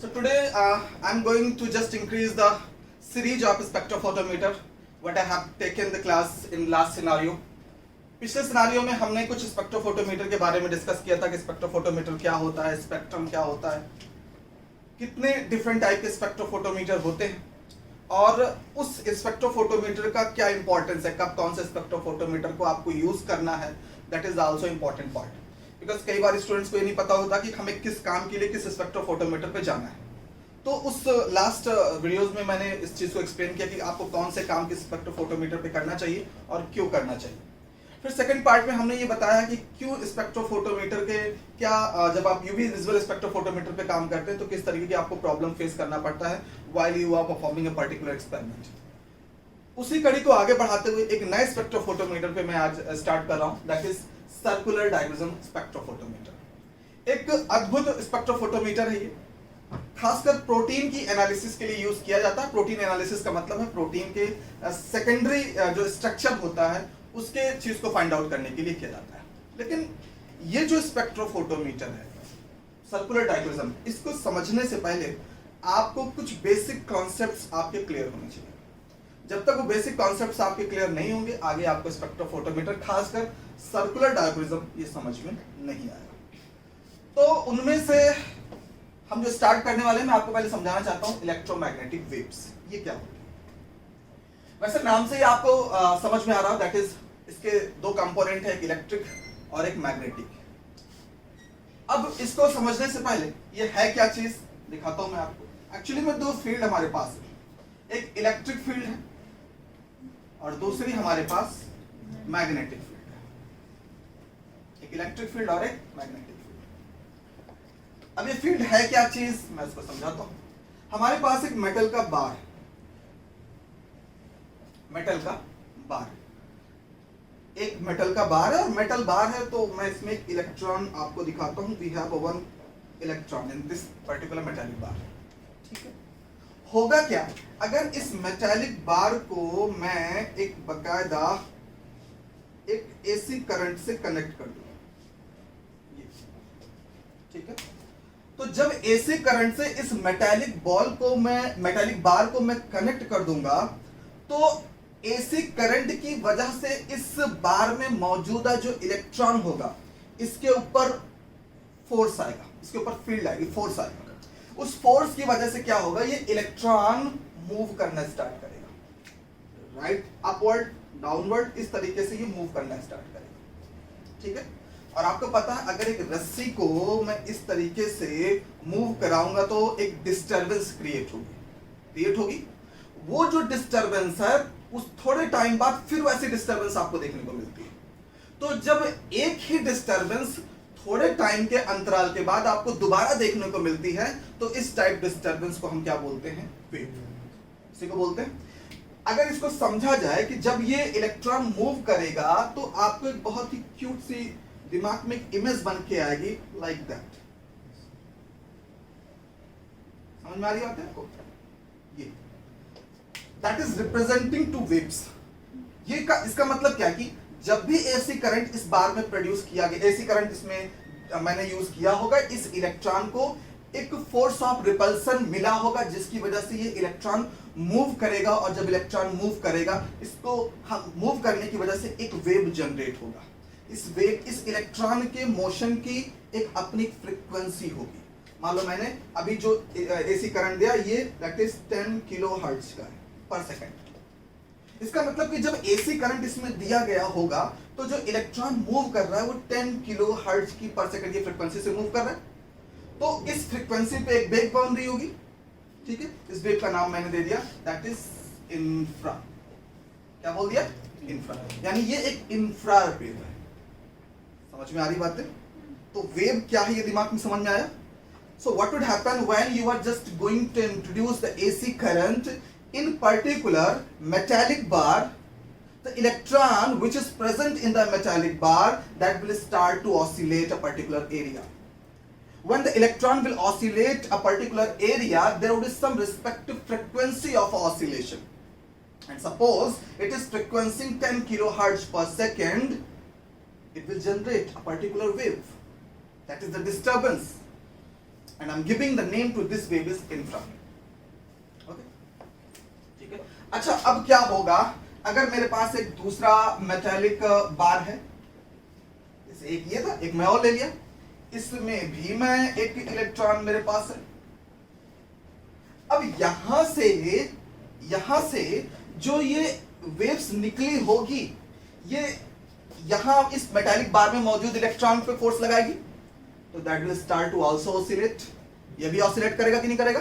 So today I'm going to just increase the series of spectrophotometer what I have taken the class in last scenario. पिछले scenario में हमने कुछ spectrophotometer के बारे में discuss किया था कि स्पेक्ट्रोफोटोमीटर क्या होता है, स्पेक्ट्रम क्या होता है, कितने डिफरेंट टाइप के स्पेक्ट्रोफोटोमीटर होते हैं और उस स्पेक्ट्रोफोटोमीटर का क्या इंपॉर्टेंस है, कब कौन से स्पेक्ट्रोफोटोमीटर को आपको यूज करना है, that is also important part. Because कई बार स्टूडेंट्स को ये नहीं पता होता कि हमें किस काम के लिए किस स्पेक्ट्रोफोटोमीटर पे जाना है। तो उस लास्ट वीडियोस में मैंने इस चीज को एक्सप्लेन किया कि आपको कौन से काम किस स्पेक्ट्रोफोटोमीटर पे करना चाहिए और क्यों करना चाहिए। फिर सेकंड पार्ट में हमने ये बताया कि क्यों स्पेक्ट्रोफोटोमीटर के क्या जब आप यूवी विजुअल स्पेक्ट्रोफोटोमीटर पे काम करते हैं तो किस तरीके की आपको प्रॉब्लम फेस करना पड़ता है while you are performing a particular experiment. उसी कड़ी को आगे बढ़ाते हुए एक नए स्पेक्ट्रोफोटोमीटर पे मैं आज स्टार्ट कर रहा हूं, that is circular diagram spectrophotometer. एक अद्भुत स्पेक्ट्रोफोटोमीटर है ये, खासकर प्रोटीन की एनालिसिस के लिए यूज किया जाता है। प्रोटीन एनालिसिस का मतलब है प्रोटीन के सेकेंडरी जो स्ट्रक्चर होता है उसके चीज को फाइंड आउट करने के लिए किया जाता है। लेकिन ये जो स्पेक्ट्रोफोटोमीटर है सर्कुलर डायग्राम, इसको समझने से पहले आपको कुछ बेसिक कॉन्सेप्ट्स आपके क्लियर होने चाहिए। जब तक वो बेसिक कॉन्सेप्ट्स आपके क्लियर नहीं होंगे आगे आपको स्पेक्ट्रोफोटोमीटर खासकर सर्कुलर डायग्राम ये समझ में नहीं आएगा। तो उनमें से हम जो स्टार्ट करने वाले हैं मैं आपको पहले समझाना चाहता हूं इलेक्ट्रोमैग्नेटिक वेव्स ये क्या होती है। वैसे नाम से ही आपको समझ में आ रहा है, दैट इज इसके दो कंपोनेंट है, एक इलेक्ट्रिक और एक मैग्नेटिक। अब इसको समझने से पहले ये है क्या चीज दिखाता हूं मैं आपको। एक्चुअली में दो फील्ड हमारे पास है, एक इलेक्ट्रिक फील्ड है और दूसरी हमारे पास मैग्नेटिक फील्ड है। एक इलेक्ट्रिक फील्ड और एक मैग्नेटिक फील्ड। अब ये फील्ड है क्या चीज मैं इसको समझाता हूं। हमारे पास एक मेटल का बार है, मेटल का बार, एक मेटल का बार है और मेटल बार है तो मैं इसमें एक इलेक्ट्रॉन आपको दिखाता हूं। We have one electron in this particular metallic bar. ठीक है, होगा क्या अगर इस मेटालिक बार को मैं एक बकायदा एक एसी करंट से कनेक्ट कर दूंगा। ठीक है, तो जब एसी करंट से इस मेटालिक बार को मैं कनेक्ट कर दूंगा तो एसी करंट की वजह से इस बार में मौजूदा जो इलेक्ट्रॉन होगा इसके ऊपर फोर्स आएगा, इसके ऊपर फील्ड आएगी, फोर्स आएगा। उस फोर्स की वजह से क्या होगा, ये इलेक्ट्रॉन मूव करना स्टार्ट करेगा, राइट अपवर्ड डाउनवर्ड, इस तरीके से ये मूव करना स्टार्ट करेगा। ठीक है, और आपको पता है अगर एक रस्सी को मैं इस तरीके से मूव कराऊंगा तो एक डिस्टरबेंस क्रिएट होगी। वो जो डिस्टरबेंस है उस थोड़े टाइम बाद फिर वैसी डिस्टरबेंस आपको देखने को मिलती है। तो जब एक ही डिस्टरबेंस थोड़े टाइम के अंतराल के बाद आपको दोबारा देखने को मिलती है तो इस टाइप डिस्टरबेंस को हम क्या बोलते हैं, वेव, इसी को बोलते हैं। अगर इसको समझा जाए कि जब ये इलेक्ट्रॉन मूव करेगा तो आपको एक बहुत ही क्यूट सी दिमाग में एक इमेज बन के आएगी लाइक दैट। समझ में आ रही बात है आपको? ये that is representing two waves. ये इसका मतलब क्या है कि जब भी एसी करंट इस बार में प्रोड्यूस किया गया, एसी करंट इसमें मैंने यूज किया होगा, इस इलेक्ट्रॉन को एक फोर्स ऑफ रिपल्सन मिला होगा जिसकी वजह से ये इलेक्ट्रॉन मूव करेगा और जब इलेक्ट्रॉन मूव करेगा इसको हम मूव करने की वजह से एक वेव जनरेट होगा। इस इलेक्ट्रॉन के मोशन की एक अपनी फ्रीक्वेंसी होगी। मान लो मैंने अभी जो एसी करंट दिया ये दैट इज 10 किलो हर्ट्ज का है पर सेकंड। इसका मतलब कि जब एसी करंट इसमें दिया गया होगा तो जो इलेक्ट्रॉन मूव कर रहा है वो 10 किलो हर्ट्ज की पर सेकंड की फ्रीक्वेंसी से मूव कर रहा है। तो इस फ्रीक्वेंसी पे एक वेव बाउंड रही होगी। ठीक है, इस वेव का नाम मैंने दे दिया दैट इज इंफ्रा। क्या बोल दिया? इंफ्रा, यानी ये एक इंफ्रा वेव है। समझ में आ रही बात है? तो वेव क्या है ये दिमाग में समझ में आया? So what would happen when you are just going to introduce the AC current in particular metallic bar? The electron which is present in the metallic bar that will start to oscillate a particular area. When the electron will oscillate a particular area, there will be some respective frequency of oscillation. And suppose it is frequency 10 kilohertz per second, it will generate a particular wave. That is the disturbance. and I'm giving the name to this wave is infrared. Okay, ठीक है. अच्छा, अब क्या होगा अगर मेरे पास एक दूसरा मेटालिक बार है, जैसे एक ये था, एक मैं और ले लिया, इसमें भी मैं एक इलेक्ट्रॉन मेरे पास है. अब यहां से जो ये वेव्स निकली होगी, ये यहां इस मेटालिक बार में मौजूद इलेक्ट्रॉन पे फोर्स लगाएगी, तो that will start to also oscillate. ये भी ऑसिलेट करेगा कि नहीं करेगा?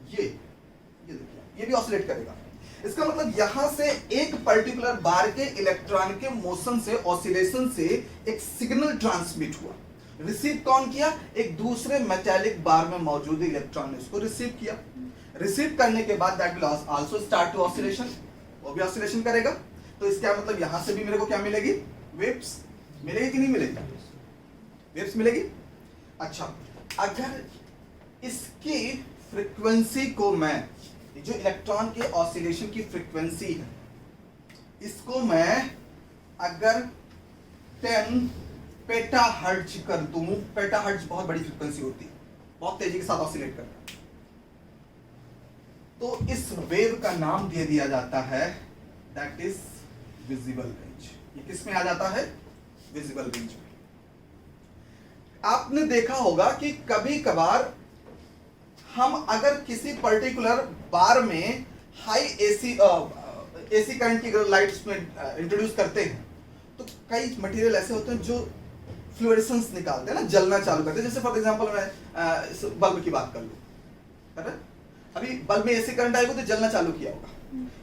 ये देखिए, ये भी ऑसिलेट करेगा. इसका मतलब यहां से एक पर्टिकुलर बार के इलेक्ट्रॉन के मोशन से, ऑसिलेशन से एक सिग्नल ट्रांसमिट हुआ. रिसीव कौन किया? एक दूसरे मेटालिक बार में मौजूद इलेक्ट्रॉन ने उसको रिसीव किया. रिसीव करने के बाद that will also start to oscillation, वो भी ऑसिलेशन करेगा. तो इसका मतलब यहां से भी मेरे को क्या मिलेगी? वेव्स मिलेगी कि नहीं मिलेगी? वेव्स मिलेगी. अच्छा, अगर इसकी फ्रीक्वेंसी को मैं, जो इलेक्ट्रॉन के ऑसिलेशन की फ्रीक्वेंसी है, इसको मैं अगर 10 पेटाहर्ट्ज कर दूं, पेटाहर्ट्ज बहुत बड़ी फ्रीक्वेंसी होती है, बहुत तेजी के साथ ऑसिलेट करता है, तो इस वेव का नाम दे दिया जाता है दैट इज विजिबल रेंज. ये किस में आ जाता है? विजिबल रेंज में. आपने देखा होगा कि कभी कभार हम अगर किसी पर्टिकुलर बार में हाई एसी करंट की अगर लाइट्स में इंट्रोड्यूस करते हैं, तो कई मटेरियल ऐसे होते हैं जो फ्लोरेसेंस निकालते हैं ना, जलना चालू करते हैं. जैसे फॉर एग्जांपल मैं बल्ब की बात कर लूं, है ना? अभी बल्ब में एसी करंट आएगा तो जलना चालू किया होगा.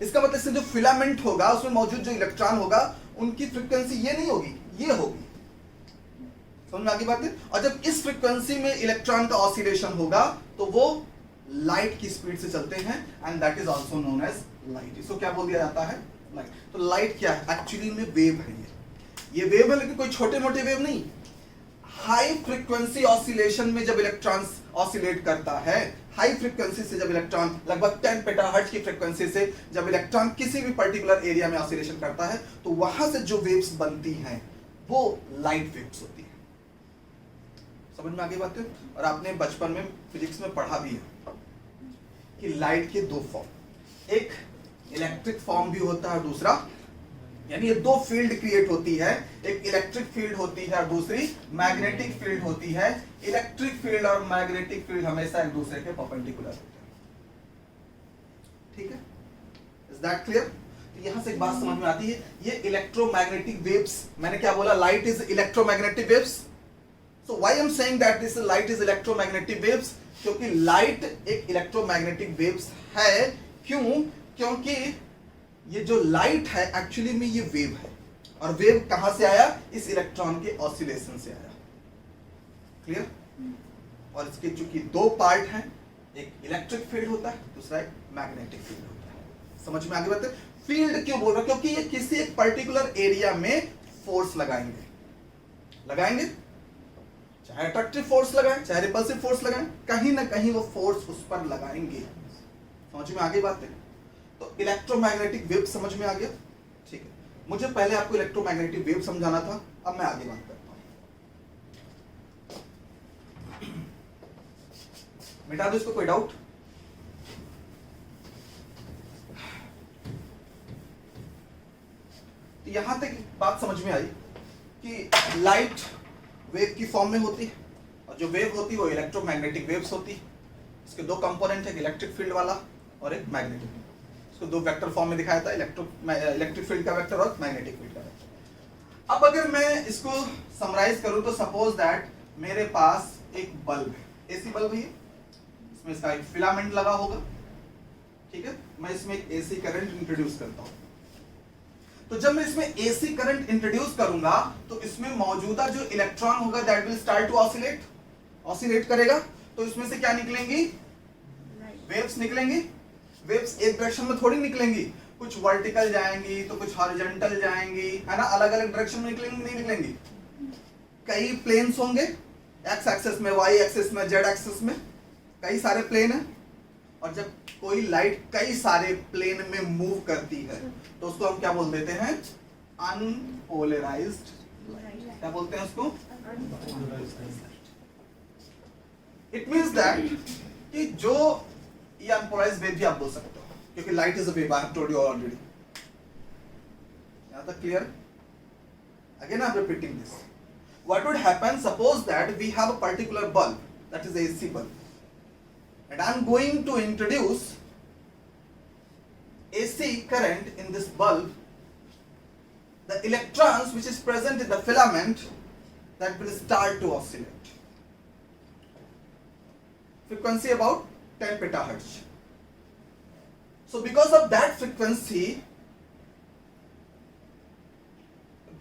इसका मतलब इससे जो फिलामेंट होगा, उसमें मौजूद जो इलेक्ट्रॉन होगा, उनकी फ्रीक्वेंसी ये नहीं होगी, ये होगी. समझ में आ गई बात है? और जब इस फ्रीक्वेंसी में इलेक्ट्रॉन का ऑसिलेशन होगा तो वो लाइट की स्पीड से चलते हैं, and that is also known as light. इसको क्या बोल दिया जाता है? लाइट. तो लाइट क्या है? एक्चुअली में वेव है. ये वेव है, लेकिन कोई छोटे मोटे वेव नहीं. हाई फ्रीक्वेंसी ऑसिलेशन में जब इलेक्ट्रॉन ऑसिलेट करता है, हाई फ्रीक्वेंसी से जब इलेक्ट्रॉन, लगभग 10 पेटाहर्ट्ज की फ्रीक्वेंसी से जब इलेक्ट्रॉन किसी भी पर्टिकुलर एरिया में ऑसिलेशन करता है, तो वहां से जो वेव्स बनती हैं वो लाइट वेव्स होती है. समझ में आ गई बात है? और आपने बचपन में फिजिक्स में पढ़ा भी है कि लाइट के दो फॉर्म, एक इलेक्ट्रिक फॉर्म भी होता है और दूसरा, यानी ये दो फील्ड क्रिएट होती है. एक इलेक्ट्रिक फील्ड होती है और दूसरी मैग्नेटिक फील्ड होती है. इलेक्ट्रिक फील्ड और मैग्नेटिक फील्ड हमेशा एक दूसरे के परपेंडिकुलर होते हैं. ठीक है? Is that clear? तो यहां से एक बात समझ में आती है, ये इलेक्ट्रोमैग्नेटिक वेव्स, मैंने क्या बोला? Light is electromagnetic waves. So why I am saying that this light is electromagnetic waves? क्योंकि लाइट एक इलेक्ट्रोमैग्नेटिक वेव्स है. क्यों? क्योंकि ये जो लाइट है एक्चुअली में ये वेव है, और वेव कहां से आया? इस इलेक्ट्रॉन के ऑसिलेशन से आया. क्लियर? और इसके चूंकि दो पार्ट हैं, एक इलेक्ट्रिक फील्ड होता है, दूसरा एक मैग्नेटिक फील्ड होता है. समझ में आगे बात है? फील्ड क्यों बोल रहा हूं? क्योंकि ये किसी एक पर्टिकुलर एरिया में फोर्स लगाएंगे, चाहे अट्रैक्टिव फोर्स लगाएं, चाहे रिपल्सिव फोर्स लगाएं, कहीं ना कहीं वो फोर्स उस पर लगाएंगे. समझ में आ गई बात है? तो इलेक्ट्रोमैग्नेटिक वेव समझ में आ गया? ठीक है. मुझे पहले आपको इलेक्ट्रोमैग्नेटिक वेव समझाना था, अब मैं आगे बात करता हूं. मिटा दो इसको, कोई डाउट? तो यहां तक बात समझ में आई कि लाइट वेव की फॉर्म में होती है, और जो वेव होती है वो इलेक्ट्रोमैग्नेटिक वेव्स होती है. इसके दो कंपोनेंट है, इलेक्ट्रिक फील्ड वाला और एक मैग्नेटिक. इसको दो वेक्टर फॉर्म में दिखाया था, इलेक्ट्रिक फील्ड का वेक्टर और मैग्नेटिक फील्ड का वेक्टर. अब अगर मैं इसको समराइज करूं तो सपोज दैट मेरे पास एक बल्ब है, एसी बल्ब है, इसमें इसका एक फिलामेंट लगा होगा. ठीक है? मैं इसमें एक एसी करंट इंट्रोड्यूस करता हूं. तो जब मैं इसमें एसी करंट इंट्रोड्यूस करूंगा तो इसमें मौजूदा जो इलेक्ट्रॉन होगा that will start to oscillate करेगा. तो इसमें से क्या निकलेंगी? वेव्स निकलेंगी. वेव्स एक डायरेक्शन में थोड़ी निकलेंगी, कुछ वर्टिकल जाएंगी तो कुछ हॉरिजॉन्टल जाएंगी, है ना? अलग अलग डायरेक्शन में निकलेंगी, नहीं निकलेंगी? कई प्लेन्स होंगे, एक्स एक्सिस में, वाई एक्सिस में, जेड एक्सिस में, कई सारे प्लेन है. और जब कोई लाइट कई सारे प्लेन में मूव करती है तो उसको हम क्या बोल देते हैं? Unpolarised light. क्या बोलते हैं उसको? इट मींस दैट कि जो ये अनपोलराइज्ड वेव भी आप बोल सकते हो, क्योंकि light is a wave, I have told you already. यहां तक clear? Again I am repeating this. What would happen, suppose that we have a particular bulb, that is AC bulb, and I am going to introduce AC current in this bulb. The electrons which is present in the filament, that will start to oscillate. Frequency about 10 petahertz. So because of that frequency,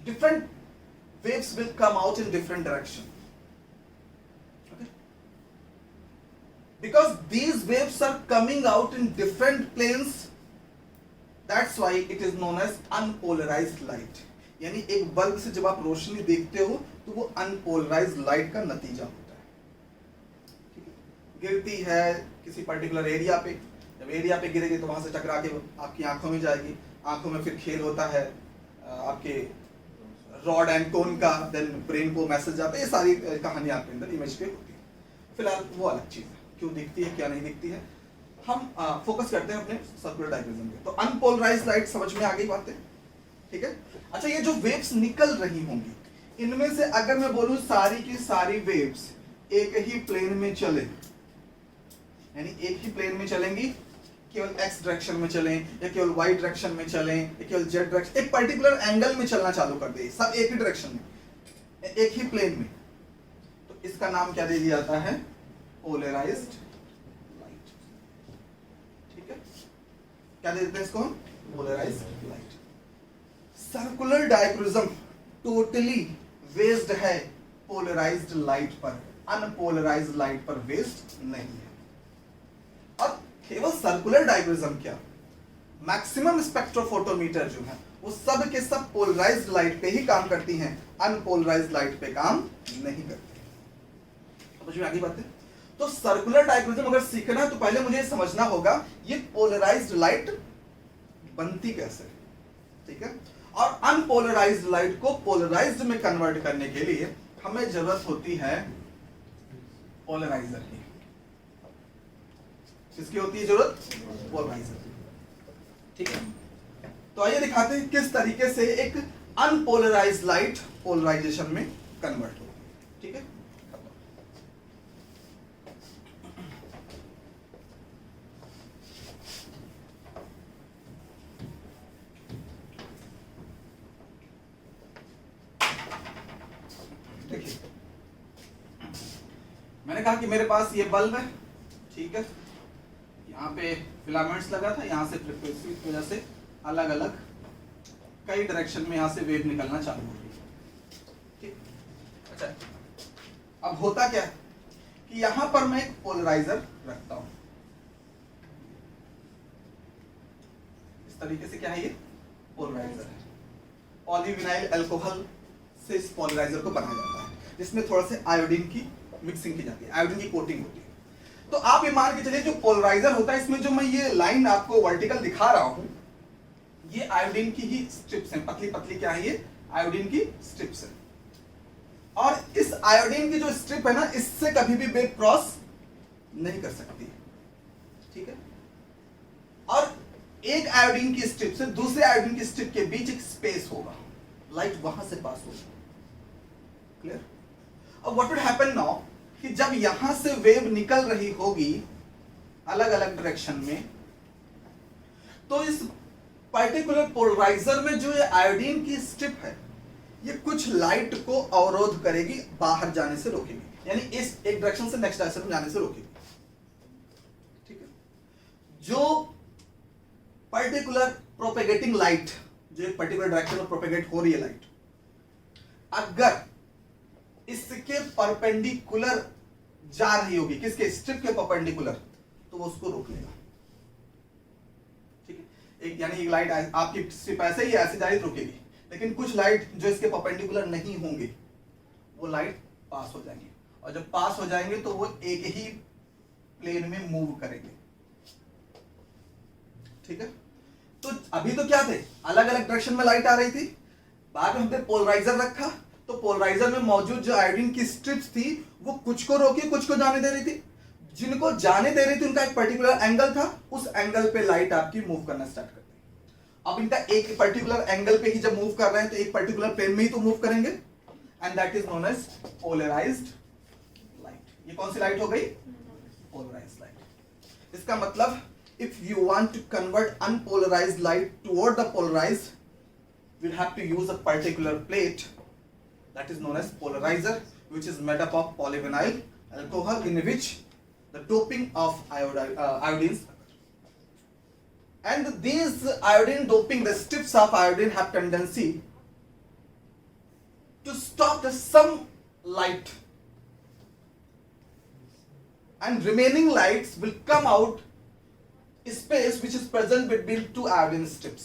different waves will come out in different direction. Okay? Because these waves are coming out in different planes, that's why it is known as unpolarized light. यानी एक bulb से जब आप रोशनी देखते हो तो वो unpolarized light का नतीजा होता है। गिरती है किसी पर्टिकुलर एरिया पे, जब एरिया पे गिरेगी तो वहां से टकरा के आपकी आंखों में जाएगी, आंखों में फिर खेल होता है आपके रॉड एंड कोन का, देन ब्रेन को मैसेज जाता है, ये सारी कहानी आपके अंदर इमेज पे होती है। फिलहाल वो अलग चीज है, क्यों दिखती है क्या नहीं दिखती है, हम फोकस करते हैं अपने सर्कुलर डायग्राम पे। तो अनपोलराइज्ड लाइट समझ में आ गई बात है, ठीक है। अच्छा, ये जो वेव्स निकल रही होंगी, इनमें से अगर मैं बोलूं सारी की सारी वेव्स एक ही प्लेन में चले, यानी एक ही प्लेन में चलेंगी, केवल x डायरेक्शन में चलें या केवल y डायरेक्शन में चलें या केवल z डायरेक्शन, एक पर्टिकुलर एंगल में चलना चालू कर दे, सब एक ही डायरेक्शन में, एक ही प्लेन में, तो इसका नाम क्या दे दिया जाता है? Polarized light. ठीक है, क्या दे देते हैं इसको? Polarized light. Circular dichroism totally based है पोलराइज्ड लाइट पर, अनपोलराइज्ड लाइट पर बेस्ड नहीं है। और केवल सर्कुलर डायप्रिज्म क्या, मैक्सिमम स्पेक्ट्रोफोटोमीटर जो है वो सब के सब पोलराइज्ड लाइट पे ही काम करती हैं, अनपोलराइज्ड लाइट पे काम नहीं करती। समझ में आ गई बातें? तो सर्कुलर डायप्रिज्म अगर सीखना है तो पहले मुझे समझना होगा ये पोलराइज्ड लाइट बनती कैसे, ठीक है। और अनपोलराइज्ड लाइट को पोलराइज्ड में कन्वर्ट करने के लिए हमें जरूरत होती है पोलराइजर की। किसकी होती है जरूरत? पोलराइजर। ठीक है, तो आइए दिखाते हैं किस तरीके से एक अनपोलराइज्ड लाइट पोलराइजेशन में कन्वर्ट होगी। ठीक है, देखिए मैंने कहा कि मेरे पास ये बल्ब है, ठीक है, यहाँ पे फिलामेंट्स लगा था, यहाँ से फ्रीक्वेंसी की वजह से अलग अलग कई डायरेक्शन में यहाँ से वेव निकलना चालू हो गई। ठीक, अच्छा, अब होता क्या है कि यहाँ पर मैं एक पोलराइजर रखता हूं, इस तरीके से। क्या है ये? पोलराइजर है। पॉलीविनाइल अल्कोहल से इस पोलराइजर को बनाया जाता है, जिसमें थोड़ा से आयोडीन की मिक्सिंग की जाती है, आयोडीन की कोटिंग होती है। तो आप ये मान के चलिए जो पोलराइजर होता है, इसमें जो मैं ये लाइन आपको वर्टिकल दिखा रहा हूं, ये आयोडीन की ही स्ट्रिप्स हैं, पतली पतली। क्या है ये? आयोडीन की स्ट्रिप्स है। और इस आयोडीन की जो स्ट्रिप है ना, इससे कभी भी वेव क्रॉस नहीं कर सकती, ठीक है। और एक आयोडीन की स्ट्रिप से दूसरे आयोडीन की स्ट्रिप के बीच एक स्पेस होगा, लाइट वहां से पास होगी। क्लियर? अब व्हाट वुड हैपन नाउ कि जब यहां से वेव निकल रही होगी अलग अलग डायरेक्शन में, तो इस पर्टिकुलर पोलराइजर में जो ये आयोडीन की स्ट्रिप है, ये कुछ लाइट को अवरोध करेगी, बाहर जाने से रोकेगी, यानी इस एक डायरेक्शन से नेक्स्ट डायरेक्शन में जाने से रोकेगी। ठीक है, जो पर्टिकुलर प्रोपेगेटिंग लाइट, जो एक पर्टिकुलर डायरेक्शन में प्रोपेगेट हो रही है लाइट, अगर इसके परपेंडिकुलर जा रही होगी, किसके? स्ट्रिप के परपेंडिकुलर, तो वो उसको रोक लेगा। ठीक है, एक यानी एक लाइट आपकी स्ट्रिप ऐसे ही ऐसे जा रही तो रोकेगी, लेकिन कुछ लाइट जो इसके परपेंडिकुलर नहीं होंगे, वो लाइट पास हो जाएंगे, और जब पास हो जाएंगे तो वो एक ही प्लेन में मूव करेंगे। ठीक है, तो अभी तो क्या थे, अलग अलग डायरेक्शन में लाइट आ रही थी, बाद में हमने पोलराइजर रखा, तो पोलराइजर में मौजूद जो आयोडीन की स्ट्रिप्स थी वो कुछ को रोकी कुछ को जाने दे रही थी। जिनको जाने दे रही थी उनका एक पर्टिकुलर एंगल था, उस एंगल पे लाइट आपकी मूव करना स्टार्ट करती है। अब इनका एक पर्टिकुलर एंगल पे ही जब मूव कर रहे हैं तो एक पर्टिकुलर प्लेन में ही तो मूव करेंगे, and that is known as polarised light. ये कौन सी लाइट हो गई? Polarised light. इसका मतलब if you want to convert unpolarized light toward the polarized, we'll have to use a particular plate that is known as polarizer, which is made up of polyvinyl alcohol in which the doping of iodines occur. And these iodine doping, the strips of iodine have tendency to stop the some light, and remaining lights will come out space which is present between two iodine strips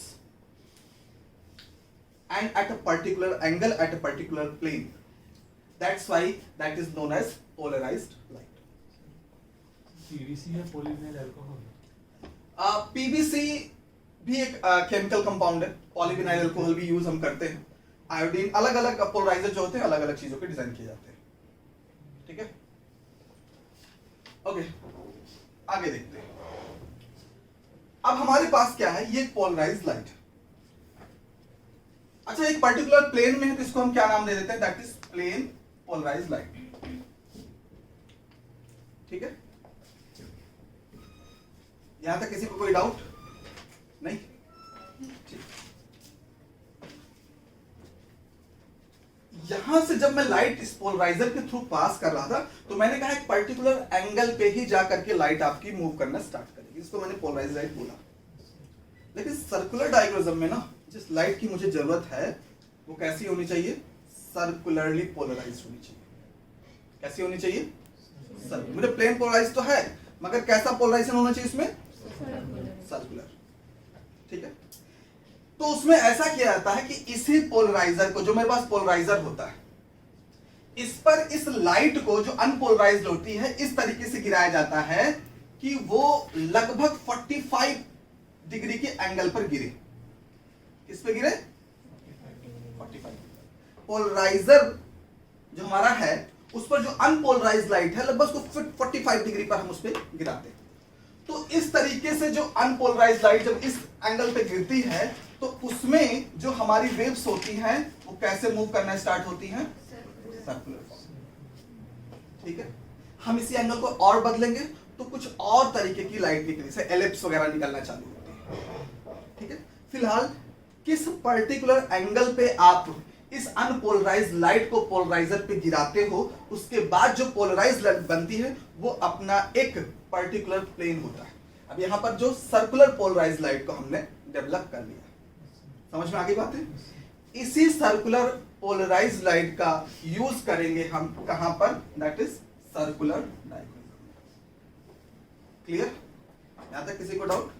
and at a particular angle, at a particular plane. That's why that is known as polarized light. PVC है polyvinyl alcohol. PVC भी एक chemical compound है, polyvinyl alcohol भी use हम करते हैं। Iodine अलग अलग पोलराइजर जो होते हैं अलग अलग चीजों के डिजाइन किए जाते हैं। ठीक है, ओके, आगे देखते हैं। अब हमारे पास क्या है? ये पोलराइज्ड लाइट। अच्छा, एक पर्टिकुलर प्लेन में है तो इसको हम क्या नाम दे देते हैं? That is plane polarised light. ठीक है, यहां तक किसी को कोई डाउट नहीं? ठीक, यहां से जब मैं लाइट इस पोलराइजर के थ्रू पास कर रहा था तो मैंने कहा एक पर्टिकुलर एंगल पे ही जा करके लाइट आपकी मूव करना स्टार्ट करेगी, इसको मैंने पोलराइज्ड लाइट बोला। लेकिन सर्कुलर डायग्राम में ना जिस लाइट की मुझे जरूरत है वो कैसी होनी चाहिए? सर्कुलरली पोलराइज्ड होनी चाहिए। कैसी होनी चाहिए? सर्कुलर। मुझे प्लेन पोलराइज तो है मगर कैसा पोलराइजेशन होना चाहिए इसमें? सर्कुलर। ठीक है, तो उसमें ऐसा किया जाता है कि इसी पोलराइजर को, जो मेरे पास पोलराइजर होता है, इस पर इस लाइट को जो अनपोलराइज्ड होती है इस तरीके से गिराया जाता है कि वो लगभग 45 डिग्री के एंगल पर गिरे। किस पे गिरे? 45। पोलराइजर जो हमारा है उस पर जो अनपोलराइज्ड लाइट है लगभग उसको 45 डिग्री पर हम उस पर गिराते हैं। तो इस तरीके से जो अनपोलराइज्ड लाइट जब इस एंगल पे गिरती है तो उसमें जो हमारी वेव्स होती हैं वो कैसे मूव करना स्टार्ट होती हैं? सर्कुलर। ठीक है, हम इसी एंगल को और बदलेंगे तो कुछ और तरीके की लाइट निकली, जैसे एलिप्स वगैरह निकलना चालू होती है। ठीक है, फिलहाल किस पर्टिकुलर एंगल पे आप इस अनपोलराइज्ड लाइट को पोलराइजर पे गिराते हो उसके बाद जो पोलराइज्ड लाइट बनती है वो अपना एक पर्टिकुलर प्लेन होता है। अब यहां पर जो सर्कुलर पोलराइज्ड लाइट को हमने डेवलप कर लिया, समझ में आ गई बात है? इसी सर्कुलर पोलराइज्ड लाइट का यूज करेंगे हम कहां पर? That is circular diagram. Clear? यहां तक किसी को डाउट?